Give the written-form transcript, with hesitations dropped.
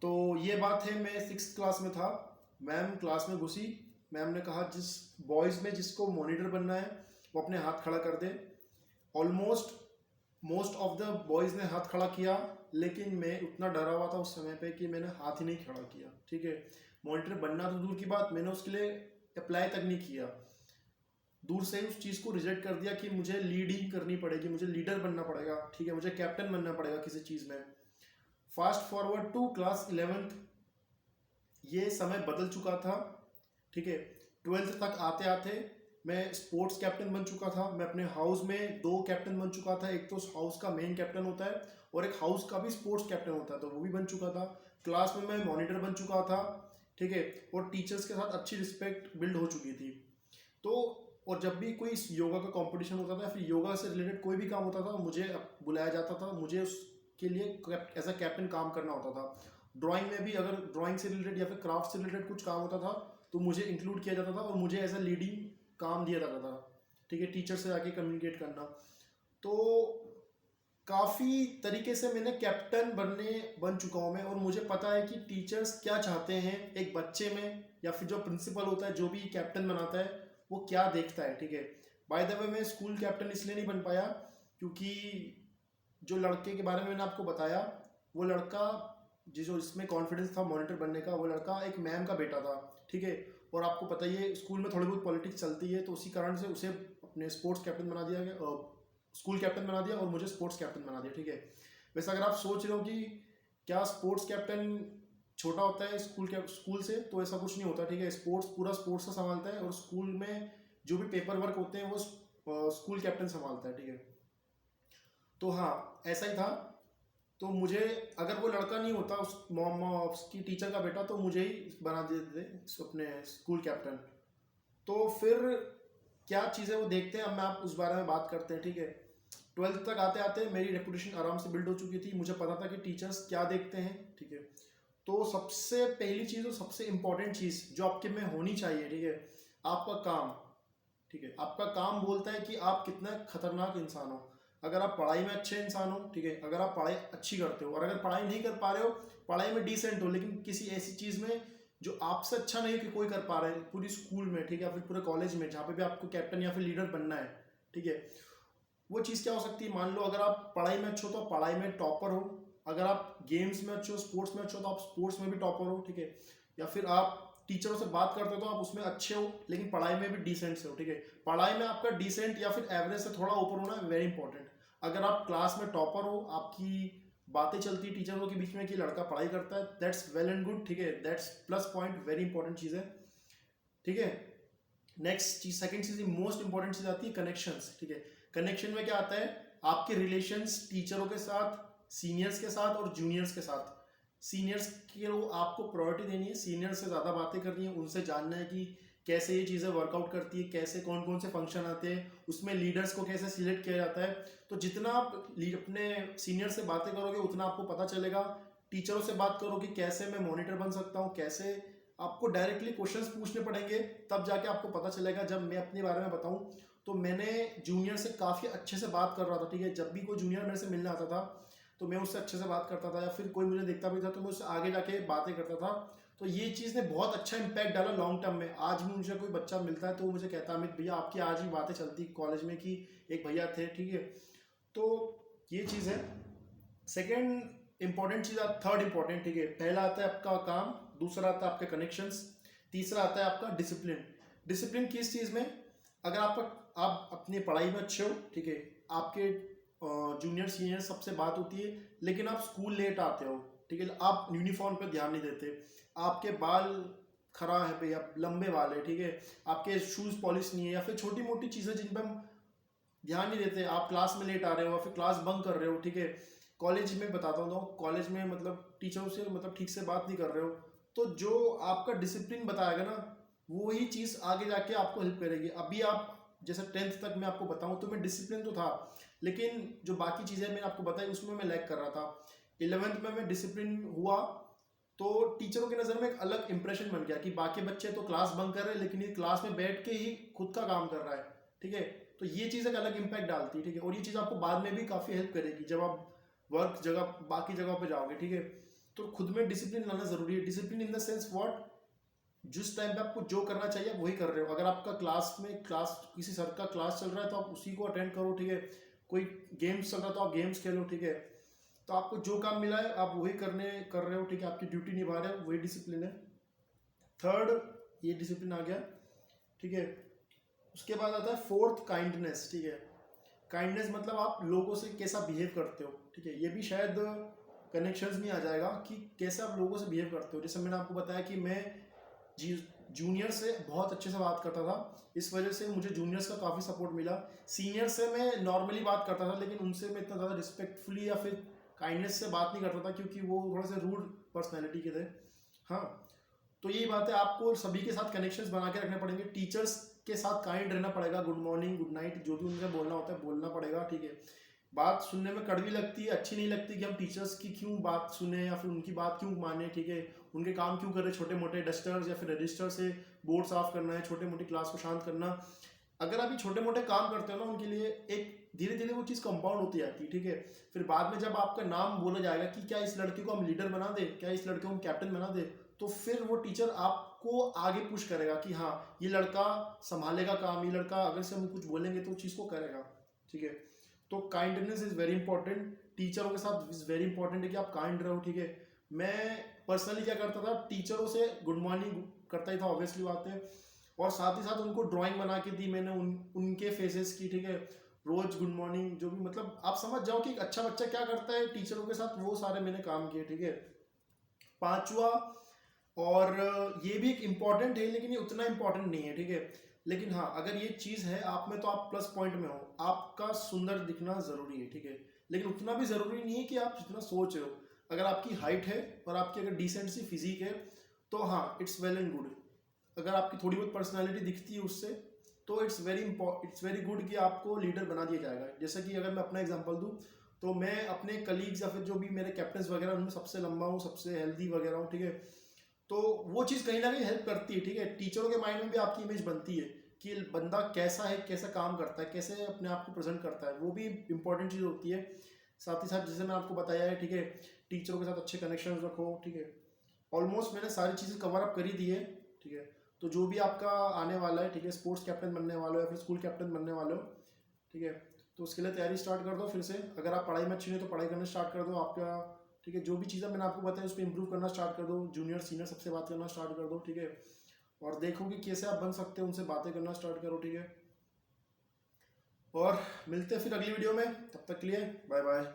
तो ये बात है, मैं 6th क्लास में था। मैम क्लास में घुसी। मैम ने कहा जिस बॉयज़ में जिसको मॉनिटर बनना है वो अपने हाथ खड़ा कर दे। Almost most of the boys ने हाथ खड़ा किया, लेकिन मैं उतना डरा हुआ था उस समय पे कि मैंने हाथ ही नहीं खड़ा किया। ठीक है, मॉनिटर बनना तो दूर की बात, मैंने उसके लिए अप्लाई तक नहीं किया। दूर से ही उस चीज़ को रिजेक्ट कर दिया कि मुझे लीडिंग करनी पड़ेगी, मुझे लीडर बनना पड़ेगा। ठीक है, मुझे कैप्टन बनना पड़ेगा किसी चीज़ में। Fast forward to class 11th, ये समय बदल चुका था। ठीक है, 12th तक आते आते मैं स्पोर्ट्स कैप्टन बन चुका था। मैं अपने हाउस में 2 कैप्टन बन चुका था। एक तो हाउस का मेन कैप्टन होता है और एक हाउस का भी स्पोर्ट्स कैप्टन होता है, तो वो भी बन चुका था। क्लास में मैं मॉनिटर बन चुका था। ठीक है, और टीचर्स के साथ अच्छी रिस्पेक्ट बिल्ड हो चुकी थी। तो और जब भी कोई योगा का कंपटीशन होता था, फिर योगा से रिलेटेड कोई भी काम होता था, मुझे बुलाया जाता था, मुझे उसके लिए एज अ कैप्टन काम करना होता था। ड्राइंग में भी अगर ड्राइंग से रिलेटेड या फिर क्राफ्ट से रिलेटेड कुछ काम होता था तो मुझे इंक्लूड किया जाता था और मुझे एज अ लीडिंग काम दिया जाता था। ठीक है, टीचर से आके कम्युनिकेट करना। तो काफ़ी तरीके से मैंने कैप्टन बन चुका हूँ मैं, और मुझे पता है कि टीचर्स क्या चाहते हैं एक बच्चे में, या फिर जो प्रिंसिपल होता है जो भी कैप्टन बनाता है वो क्या देखता है। ठीक है, बाय द वे मैं स्कूल कैप्टन इसलिए नहीं बन पाया क्योंकि जो लड़के के बारे में मैंने आपको बताया, वो लड़का जो इसमें कॉन्फिडेंस था मॉनिटर बनने का, वो लड़का एक मैम का बेटा था। ठीक है, और आपको पता ही है स्कूल में थोड़ी बहुत पॉलिटिक्स चलती है, तो उसी कारण से उसे अपने स्पोर्ट्स कैप्टन बना दिया गया, स्कूल कैप्टन बना दिया और मुझे स्पोर्ट्स कैप्टन बना दिया। ठीक है, वैसे अगर आप सोच रहे हो कि क्या स्पोर्ट्स कैप्टन छोटा होता है स्कूल से, तो ऐसा कुछ नहीं होता। ठीक है, स्पोर्ट्स पूरा स्पोर्ट्स से संभालता है और स्कूल में जो भी पेपर वर्क होते हैं वो स्कूल कैप्टन संभालता है। ठीक है, तो हाँ ऐसा ही था। तो मुझे अगर वो लड़का नहीं होता उसकी टीचर का बेटा, तो मुझे ही बना देते थे अपने स्कूल कैप्टन। तो फिर क्या चीज़ें वो देखते हैं, अब मैं आप उस बारे में बात करते हैं। ठीक है, 12th तक आते आते मेरी रेपुटेशन आराम से बिल्ड हो चुकी थी। मुझे पता था कि टीचर्स क्या देखते हैं। ठीक है, तो सबसे पहली चीज़ और सबसे इंपॉर्टेंट चीज़ जो आपके में होनी चाहिए, ठीक है, आपका काम। ठीक है, आपका काम बोलता है कि आप कितना खतरनाक इंसान हो। अगर आप पढ़ाई में अच्छे इंसान हो, ठीक है, अगर आप पढ़ाई अच्छी करते हो, और अगर पढ़ाई नहीं कर पा रहे हो, पढ़ाई में डिसेंट हो, लेकिन किसी ऐसी चीज़ में जो आपसे अच्छा नहीं कि कोई कर पा रहा है पूरी स्कूल में, ठीक है, या फिर पूरे कॉलेज में जहाँ पे भी आपको कैप्टन या फिर लीडर बनना है। ठीक है, वो चीज़ क्या हो सकती है, मान लो अगर आप पढ़ाई में अच्छे हो तो आप पढ़ाई में टॉपर हो, अगर आप गेम्स में अच्छे हो, स्पोर्ट्स में अच्छे हो तो आप स्पोर्ट्स में भी टॉपर हो। ठीक है, या फिर आप टीचरों से बात करते हो तो आप उसमें अच्छे हो लेकिन पढ़ाई में भी डिसेंट से हो। ठीक है, पढ़ाई में आपका डिसेंट या फिर एवरेज से थोड़ा ऊपर होना वेरी इंपॉर्टेंट। अगर आप क्लास में टॉपर हो, आपकी बातें चलती है टीचरों के बीच में कि लड़का पढ़ाई करता है, दैट्स वेल एंड गुड। ठीक है, that's plus point, very important चीज़ है। ठीक है, नेक्स्ट चीज, सेकंड चीज, मोस्ट इंपॉर्टेंट चीज आती है कनेक्शंस। ठीक है, कनेक्शन में क्या आता है, आपके रिलेशंस टीचरों के साथ, सीनियर्स के साथ और जूनियर्स के साथ। सीनियर्स के वो आपको प्रायोरिटी देनी है, सीनियर से ज़्यादा बातें करनी है, उनसे जानना है कि कैसे ये चीज़ें वर्कआउट करती है, कैसे कौन कौन से फंक्शन आते हैं, उसमें लीडर्स को कैसे सिलेक्ट किया जाता है। तो जितना आप अपने सीनियर से बातें करोगे उतना आपको पता चलेगा। टीचरों से बात करो कि कैसे मैं मॉनिटर बन सकता हूँ, कैसे आपको डायरेक्टली क्वेश्चंस पूछने पड़ेंगे, तब जाके आपको पता चलेगा। जब मैं अपने बारे में बताऊं तो मैंने जूनियर से काफ़ी अच्छे से बात कर रहा था। ठीक है, जब भी कोई जूनियर मेरे से मिलने आता था तो मैं उससे अच्छे से बात करता था, या फिर कोई मुझे देखता भी था तो मैं उससे आगे जाके बातें करता था। तो ये चीज़ ने बहुत अच्छा इम्पैक्ट डाला लॉन्ग टर्म में। आज भी मुझे कोई बच्चा मिलता है तो वो मुझे कहता है अमित भैया आपकी आज भी बातें चलती कॉलेज में कि एक भैया थे। ठीक है, तो ये चीज़ है। सेकेंड इंपॉर्टेंट चीज़, थर्ड इंपॉर्टेंट। ठीक है, पहला आता है आपका काम, दूसरा आता है आपके कनेक्शंस, तीसरा आता है आपका डिसिप्लिन। डिसिप्लिन किस चीज़ में, अगर आप अपनी पढ़ाई में अच्छे हो, ठीक है, आपके जूनियर सीनियर सबसे बात होती है, लेकिन आप स्कूल लेट आते हो, ठीक है, आप यूनिफॉर्म पे ध्यान नहीं देते, आपके बाल खरा है भैया, लंबे बाल है, ठीक है, आपके शूज़ पॉलिश नहीं है, या फिर छोटी मोटी चीज़ें जिन पर हम ध्यान नहीं देते, आप क्लास में लेट आ रहे हो या फिर क्लास बंक कर रहे हो। ठीक है, कॉलेज में बताता हूँ तो कॉलेज में मतलब टीचरों से मतलब ठीक से बात नहीं कर रहे हो, तो जो आपका डिसिप्लिन बताएगा ना वो ही चीज़ आगे जाके आपको हेल्प करेगी। अभी आप जैसे 10th तक मैं आपको बताऊँ तो मैं डिसिप्लिन तो था, लेकिन जो बाकी चीज़ें मैंने आपको बताई उसमें मैं लैग कर रहा था। 11th में मैं डिसिप्लिन हुआ तो टीचरों की नज़र में एक अलग इंप्रेशन बन गया कि बाकी बच्चे तो क्लास बंक कर रहे हैं लेकिन ये क्लास में बैठ के ही खुद का काम कर रहा है। ठीक है, तो ये चीज़ एक अलग इम्पैक्ट डालती है। ठीक है, और ये चीज़ आपको बाद में भी काफ़ी हेल्प करेगी जब आप वर्क जगह बाकी जगह पे जाओगे। ठीक है, तो खुद में डिसिप्लिन लाना जरूरी है। Discipline in the sense what, जिस टाइम पे आपको जो करना चाहिए आप वही कर रहे हो। अगर आपका क्लास किसी सर का क्लास चल रहा है तो आप उसी को अटेंड करो, ठीक है। कोई गेम्स चल रहा है तो आप गेम्स खेलो, ठीक है। तो आपको जो काम मिला है आप वही कर रहे हो, ठीक है। आपकी ड्यूटी निभा रहे हो, वही डिसिप्लिन है। थर्ड, ये डिसिप्लिन आ गया, ठीक है। उसके बाद आता है फोर्थ, काइंडनेस, ठीक है। काइंडनेस मतलब आप लोगों से कैसा बिहेव करते हो, ठीक है। ये भी शायद कनेक्शंस में आ जाएगा कि कैसे आप लोगों से बिहेव करते हो। जैसे मैंने आपको बताया कि मैं जूनियर से बहुत अच्छे से बात करता था, इस वजह से मुझे जूनियर्स का काफ़ी सपोर्ट मिला। सीनियर से मैं नॉर्मली बात करता था, लेकिन उनसे मैं इतना ज़्यादा रिस्पेक्टफुली या फिर काइंडनेस से बात नहीं करता था, क्योंकि वो थोड़ा सा रूड पर्सनैलिटी के थे। हाँ, तो यही बात है, आपको सभी के साथ कनेक्शंस बना के रखने पड़ेंगे। टीचर्स के साथ काइंड रहना पड़ेगा, गुड मॉर्निंग गुड नाइट जो भी उनसे बोलना होता है बोलना पड़ेगा, ठीक है। बात सुनने में कड़वी लगती है, अच्छी नहीं लगती कि हम टीचर्स की क्यों बात सुने या फिर उनकी बात क्यों माने, ठीक है। उनके काम क्यों करें, छोटे मोटे डस्टर्स या फिर रजिस्टर से बोर्ड साफ करना है, छोटे मोटी क्लास को शांत करना। अगर आप ये छोटे मोटे काम करते हो ना, उनके लिए एक धीरे धीरे वो चीज़ कंपाउंड होती जाती है, ठीक है। फिर बाद में जब आपका नाम बोला जाएगा कि क्या इस लड़के को हम लीडर बना दे, क्या इस लड़के को हम कैप्टन बना दे, तो फिर वो टीचर आपको आगे पुश करेगा कि हाँ ये लड़का संभालेगा काम, ये लड़का अगर से हम कुछ बोलेंगे तो चीज़ को करेगा, ठीक है। तो काइंडनेस इज़ वेरी इंपॉर्टेंट। टीचरों के साथ इज़ वेरी इंपॉर्टेंट है कि आप काइंड रहो, ठीक है। मैं पर्सनली क्या करता था, टीचरों से गुड मॉर्निंग करता ही था, ऑब्वियसली बात है। और साथ ही साथ उनको ड्राइंग बना के दी मैंने उनके फेसेस की, ठीक है। रोज गुड मॉर्निंग जो भी, मतलब आप समझ जाओ कि एक अच्छा बच्चा क्या करता है टीचरों के साथ, वो सारे मैंने काम किए, ठीक है। पांचवा, और ये भी एक इम्पॉर्टेंट है लेकिन ये उतना इम्पॉर्टेंट नहीं है, ठीक है। लेकिन हाँ, अगर ये चीज़ है आप में तो आप प्लस पॉइंट में हो, आपका सुंदर दिखना ज़रूरी है, ठीक है। लेकिन उतना भी ज़रूरी नहीं है कि आप जितना सोच रहे हो। अगर आपकी हाइट है और आपकी अगर डिसेंट सी फिजिक है तो हाँ, इट्स वेल एंड गुड। अगर आपकी थोड़ी बहुत पर्सनालिटी दिखती है उससे, तो इट्स वेरी गुड कि आपको लीडर बना दिया जाएगा। जैसे कि अगर मैं अपना एग्जांपल दूं, तो मैं अपने कलीग्स या फिर जो भी मेरे कैप्टन्स वगैरह उनमें सबसे लंबा हूँ, सबसे हेल्दी वगैरह हूँ, ठीक है। तो वो चीज़ कहीं ना कहीं हेल्प करती है, ठीक है। टीचरों के माइंड में भी आपकी इमेज बनती है कि बंदा कैसा है, कैसा काम करता है, कैसे अपने आप को प्रेजेंट करता है, वो भी इंपॉर्टेंट चीज़ होती है। साथ ही साथ जैसे मैं आपको बताया है, ठीक है, टीचरों के साथ अच्छे कनेक्शन रखो, ठीक है। ऑलमोस्ट मैंने सारी चीज़ें कवर अप कर ही दी है, ठीक है। तो जो भी आपका आने वाला है, ठीक है, स्पोर्ट्स कैप्टन बनने वाले हो या फिर स्कूल कैप्टन बनने वाले हो, ठीक है, तो उसके लिए तैयारी स्टार्ट कर दो फिर से। अगर आप पढ़ाई में अच्छी नहीं तो पढ़ाई करना स्टार्ट कर दो आपका, ठीक है। जो भी चीज़ें मैंने आपको बताया उस पर इंप्रूव करना स्टार्ट कर दो, जूनियर सीनियर सबसे बात करना स्टार्ट कर दो, ठीक है। और देखो कि कैसे आप बन सकते हो, उनसे बातें करना स्टार्ट करो, ठीक है। और मिलते हैं फिर अगली वीडियो में, तब तक के लिए बाय बाय।